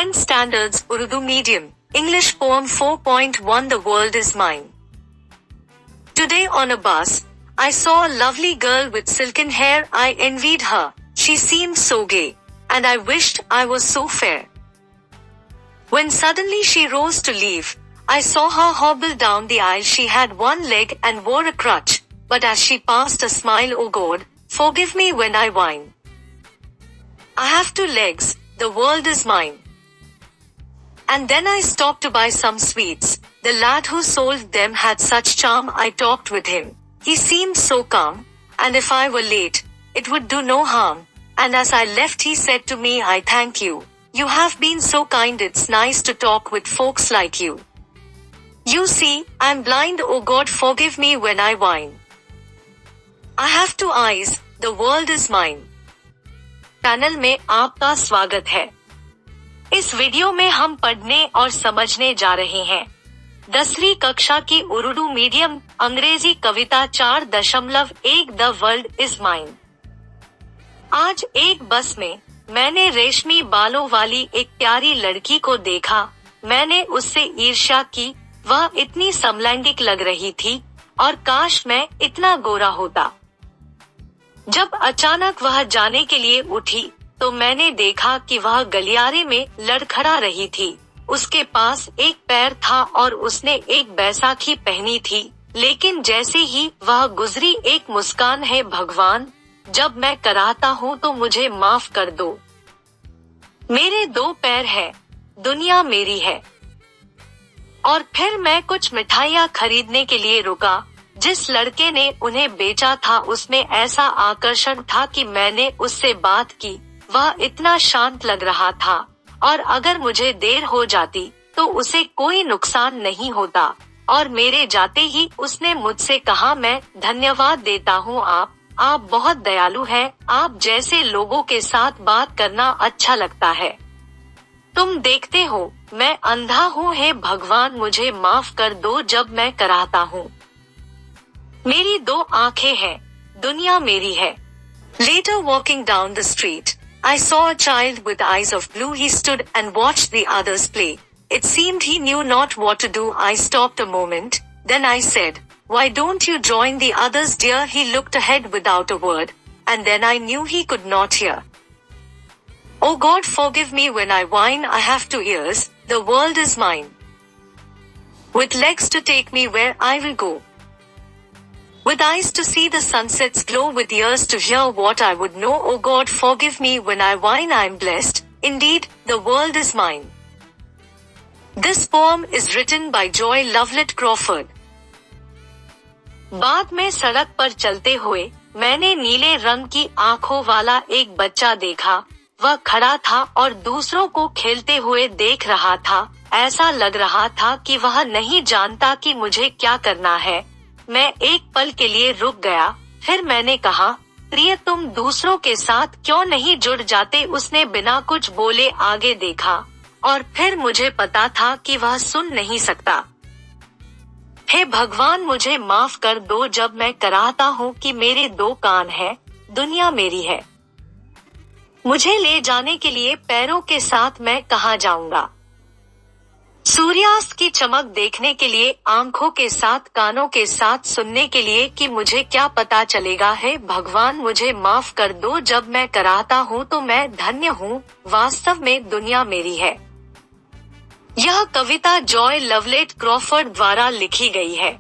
10th Standards Urdu Medium, English Poem 4.1 The World is Mine. Today on a bus, I saw a lovely girl with silken hair. I envied her, she seemed so gay, and I wished I was so fair. When suddenly she rose to leave, I saw her hobble down the aisle. She had one leg and wore a crutch, but as she passed a smile, oh God, forgive me when I whine. I have 2 legs, the world is mine. And then I stopped to buy some sweets. The lad who sold them had such charm. I talked with him. He seemed so calm, and if I were late, it would do no harm. And as I left he said to me, I thank you. You have been so kind, it's nice to talk with folks like you. You see, I'm blind, oh God, forgive me when I whine. I have 2 eyes, the world is mine. Channel में आपका स्वागत है। इस video में हम पढ़ने और समझने जा रहे हैं 10वीं कक्षा की उर्दू मीडियम अंग्रेजी कविता 4.1 द वर्ल्ड इज माइन। आज एक बस में मैंने रेशमी बालों वाली एक प्यारी लड़की को देखा। मैंने उससे ईर्ष्या की, वह इतनी समलैंगिक लग रही थी और काश मैं इतना गोरा होता। जब अचानक वह जाने के लिए उठी तो मैंने देखा कि वह गलियारे में लड़खड़ा रही थी। उसके पास एक पैर था और उसने एक बैसाखी पहनी थी, लेकिन जैसे ही वह गुजरी एक मुस्कान, है भगवान, जब मैं कराहता हूँ तो मुझे माफ कर दो। मेरे 2 पैर है, दुनिया मेरी है। और फिर मैं कुछ मिठाइयाँ खरीदने के लिए रुका। जिस लड़के ने उन्हें बेचा था उसमें ऐसा आकर्षण था कि मैंने उससे बात की। वह इतना शांत लग रहा था और अगर मुझे देर हो जाती तो उसे कोई नुकसान नहीं होता। और मेरे जाते ही उसने मुझसे कहा, मैं धन्यवाद देता हूँ, आप बहुत दयालु हैं। आप जैसे लोगों के साथ बात करना अच्छा लगता है। तुम देखते हो मैं अंधा हूँ, हे भगवान मुझे माफ कर दो जब मैं कराहता हूँ। मेरी 2 आंखें हैं, दुनिया मेरी है। Later walking down the street, I saw a child with eyes of blue. He stood and watched the others play. It seemed he knew not what to do. I stopped a moment, then I said, why don't you join the others, dear? He looked ahead without a word, and then I knew he could not hear. Oh God, forgive me when I whine. I have 2 ears, the world is mine. With legs to take me where I will go. With eyes to see the sunsets glow, with ears to hear what I would know. Oh God, forgive me when I whine. I am blessed, indeed, the world is mine. This poem is written by Joy Lovelet Crawford. बाद में सड़क पर चलते हुए मैंने नीले रंग की आंखों वाला एक बच्चा देखा। वह खड़ा था और दूसरों को खेलते हुए देख रहा था। ऐसा लग रहा था कि वह नहीं जानता कि मुझे क्या करना है। मैं एक पल के लिए रुक गया, फिर मैंने कहा, प्रिय, तुम दूसरों के साथ क्यों नहीं जुड़ जाते? उसने बिना कुछ बोले आगे देखा और फिर मुझे पता था कि वह सुन नहीं सकता। हे भगवान मुझे माफ कर दो जब मैं कराहता हूँ कि मेरे 2 कान हैं, दुनिया मेरी है। मुझे ले जाने के लिए पैरों के साथ मैं कहाँ जाऊंगा? सूर्यास्त की चमक देखने के लिए आंखों के साथ, कानों के साथ सुनने के लिए कि मुझे क्या पता चलेगा? है भगवान मुझे माफ कर दो जब मैं कराहता हूँ तो मैं धन्य हूँ, वास्तव में दुनिया मेरी है। यह कविता जॉय लवलेट क्रॉफर्ड द्वारा लिखी गई है।